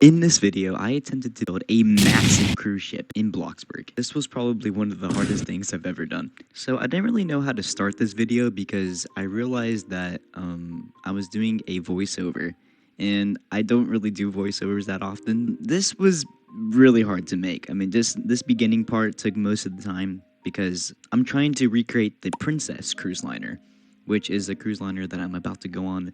In this video, I attempted to build a massive cruise ship in Bloxburg. This was probably one of the hardest things I've ever done. So I didn't really know how to start this video because I realized that I was doing a voiceover, and I don't really do voiceovers that often. This was really hard to make. I mean, this beginning part took most of the time because I'm trying to recreate the Princess cruise liner, which is a cruise liner that I'm about to go on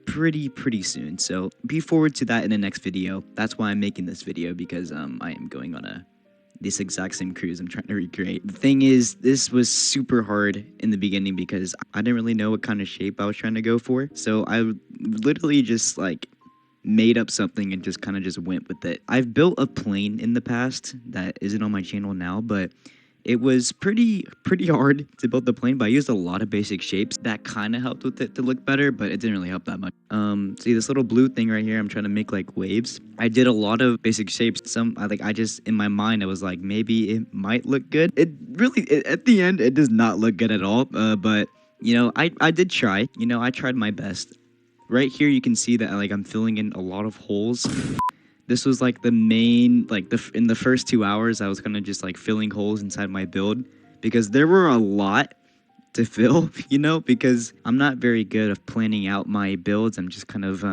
pretty soon. So be forward to that in the next video. That's why I'm making this video, because I am going on this exact same cruise I'm trying to recreate. The thing is, this was super hard in the beginning because I didn't really know what kind of shape I was trying to go for. So I literally just like made up something and just kind of just went with it. I've built a plane in the past that isn't on my channel now, but it was pretty hard to build the plane, but I used a lot of basic shapes. That kind of helped with it to look better, but it didn't really help that much. See this little blue thing right here? I'm trying to make like waves. I did a lot of basic shapes. I just, in my mind, I was like, maybe it might look good. It really, at the end, it does not look good at all. But you know, I did try. You know, I tried my best. Right here, you can see that like I'm filling in a lot of holes. This was like the main, like in the first 2 hours, I was kind of just like filling holes inside my build because there were a lot to fill, you know, because I'm not very good at planning out my builds. I'm just kind of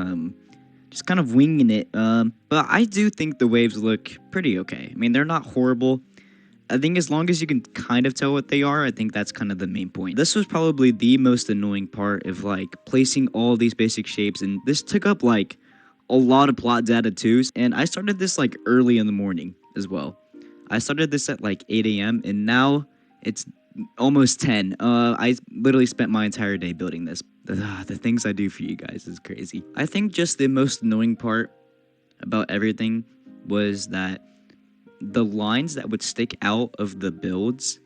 winging it. But I do think the waves look pretty okay. I mean, they're not horrible. I think as long as you can kind of tell what they are, I think that's kind of the main point. This was probably the most annoying part of like placing all these basic shapes, and this took up like a lot of plot data too. And I started this like early in the morning as well. I started this at like 8 a.m. and now it's almost 10. I literally spent my entire day building this. The things I do for you guys is crazy. I think just the most annoying part about everything was that the lines that would stick out of the builds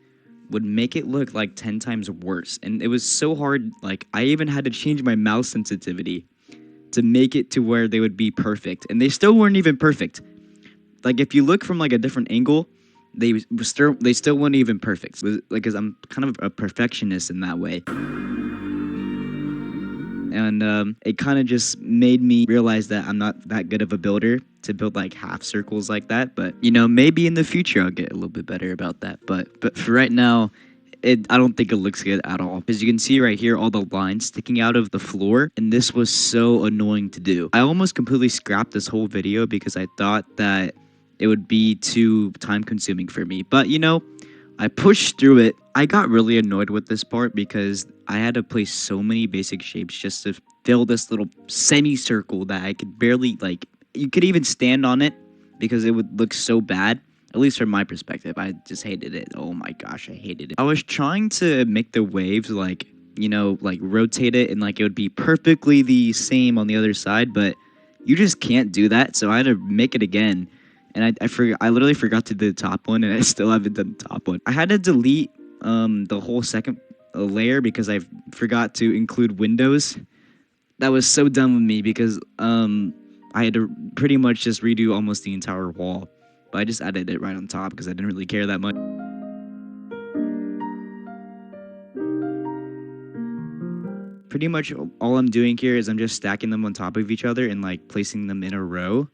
would make it look like 10 times worse. And it was so hard, like I even had to change my mouse sensitivity to make it to where they would be perfect. And they still weren't even perfect. Like if you look from like a different angle, they still weren't even perfect. Like, because I'm kind of a perfectionist in that way. And it kind of just made me realize that I'm not that good of a builder to build like half circles like that. But you know, maybe in the future I'll get a little bit better about that. But for right now, I don't think it looks good at all. As you can see right here, all the lines sticking out of the floor, and this was so annoying to do. I almost completely scrapped this whole video because I thought that it would be too time consuming for me. But you know, I pushed through it. I got really annoyed with this part because I had to place so many basic shapes just to fill this little semicircle that I could barely, like, you could even stand on it because it would look so bad. At least from my perspective, I just hated it. Oh my gosh, I hated it. I was trying to make the waves like, you know, like rotate it and like it would be perfectly the same on the other side, but you just can't do that. So I had to make it again. And I literally forgot to do the top one, and I still haven't done the top one. I had to delete the whole second layer because I forgot to include windows. That was so dumb of me because I had to pretty much just redo almost the entire wall. But I just added it right on top because I didn't really care that much. Pretty much all I'm doing here is I'm just stacking them on top of each other and like placing them in a row.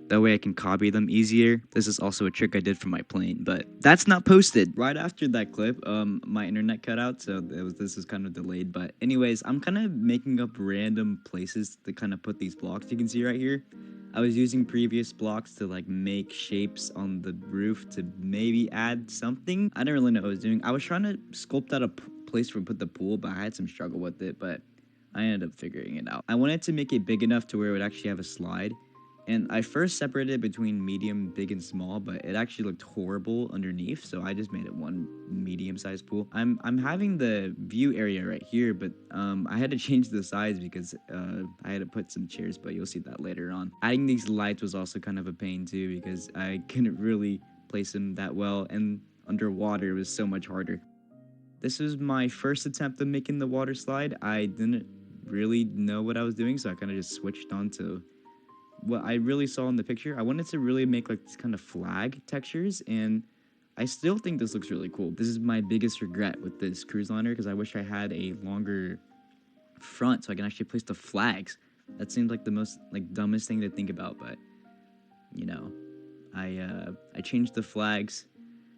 That way I can copy them easier. This is also a trick I did for my plane, but that's not posted. Right after that clip, my internet cut out, so this is kind of delayed. But anyways, I'm kind of making up random places to kind of put these blocks you can see right here. I was using previous blocks to like make shapes on the roof to maybe add something. I didn't really know what I was doing. I was trying to sculpt out a place where to put the pool, but I had some struggle with it, but I ended up figuring it out. I wanted to make it big enough to where it would actually have a slide. And I first separated it between medium, big, and small, but it actually looked horrible underneath, so I just made it one medium-sized pool. I'm having the view area right here, but I had to change the size because I had to put some chairs, but you'll see that later on. Adding these lights was also kind of a pain too because I couldn't really place them that well, and underwater it was so much harder. This was my first attempt at making the water slide. I didn't really know what I was doing, so I kind of just switched on to what I really saw in the picture. I wanted to really make like this kind of flag textures, and I still think this looks really cool. This is my biggest regret with this cruise liner because I wish I had a longer front so I can actually place the flags. That seems like the most like dumbest thing to think about, but you know, I changed the flags,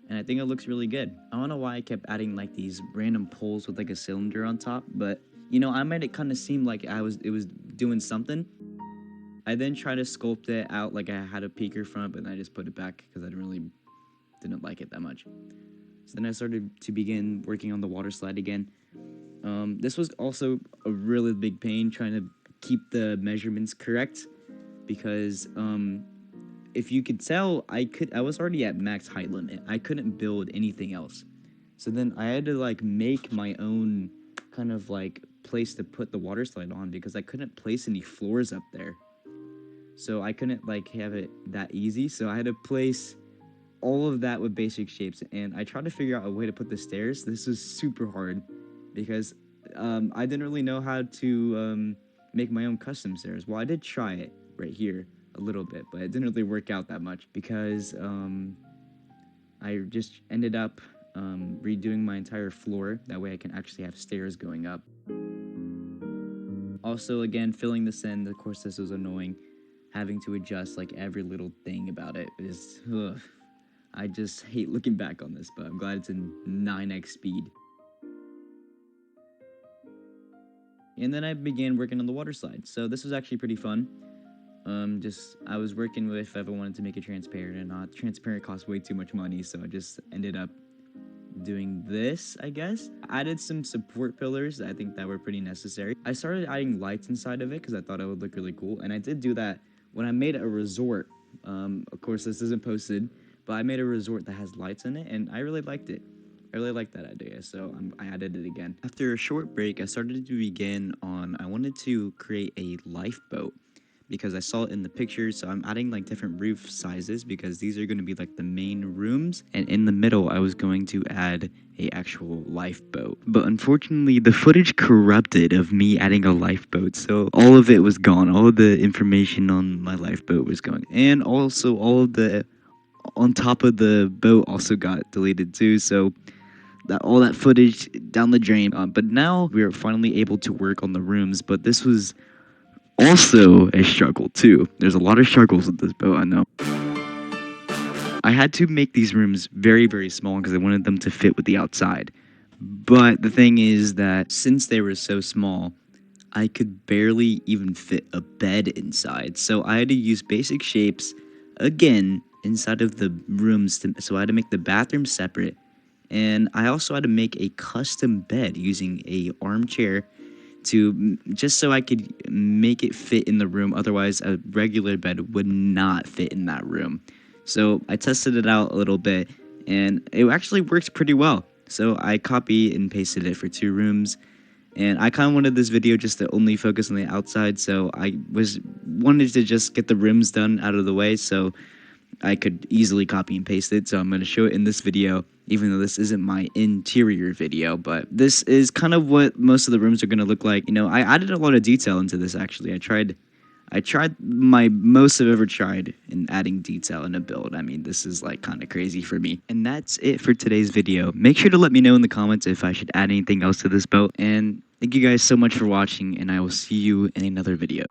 and I think it looks really good. I don't know why I kept adding like these random poles with like a cylinder on top, but I made it kind of seem like it was doing something. I then tried to sculpt it out like I had a peaker front, but then I just put it back because didn't like it that much. So then I started to begin working on the water slide again. This was also a really big pain trying to keep the measurements correct because if you could tell, I was already at max height limit. I couldn't build anything else. So then I had to like make my own kind of like place to put the water slide on because I couldn't place any floors up there. So I couldn't like have it that easy. So I had to place all of that with basic shapes, and I tried to figure out a way to put the stairs. This was super hard because I didn't really know how to make my own custom stairs. Well, I did try it right here a little bit, but it didn't really work out that much because I just ended up redoing my entire floor. That way I can actually have stairs going up. Also, again, filling this in, of course, this was annoying. Having to adjust like every little thing about it is, ugh. I just hate looking back on this, but I'm glad it's in 9x speed. And then I began working on the water slide. So this was actually pretty fun. I was working with if I wanted to make it transparent or not. Transparent costs way too much money, so I just ended up doing this, I guess. I added some support pillars. I think that were pretty necessary. I started adding lights inside of it because I thought it would look really cool, and I did do that when I made a resort. Of course, this isn't posted, but I made a resort that has lights in it, and I really liked it. I really liked that idea, so I added it again. After a short break, I started to begin on, I wanted to create a lifeboat because I saw it in the pictures, so I'm adding like different roof sizes because these are going to be like the main rooms, and in the middle I was going to add a actual lifeboat. But unfortunately the footage corrupted of me adding a lifeboat, so all of it was gone. All of the information on my lifeboat was gone, and also all of the on top of the boat also got deleted too, so all that footage down the drain. But now we are finally able to work on the rooms, but this was also a struggle too. There's a lot of struggles with this boat, I know. I had to make these rooms very, very small because I wanted them to fit with the outside. But the thing is that since they were so small, I could barely even fit a bed inside. So I had to use basic shapes again inside of the rooms. So I had to make the bathroom separate. And I also had to make a custom bed using a armchair just so I could make it fit in the room. Otherwise, a regular bed would not fit in that room. So I tested it out a little bit, and it actually worked pretty well. So I copy and pasted it for 2 rooms, and I kind of wanted this video just to only focus on the outside, so I wanted to just get the rooms done out of the way so I could easily copy and paste it. So I'm going to show it in this video, even though this isn't my interior video, but this is kind of what most of the rooms are going to look like. I added a lot of detail into this, actually. I tried my most I've ever tried in adding detail in a build. I mean, this is like kind of crazy for me. And that's it for today's video. Make sure to let me know in the comments if I should add anything else to this build. And thank you guys so much for watching, and I will see you in another video.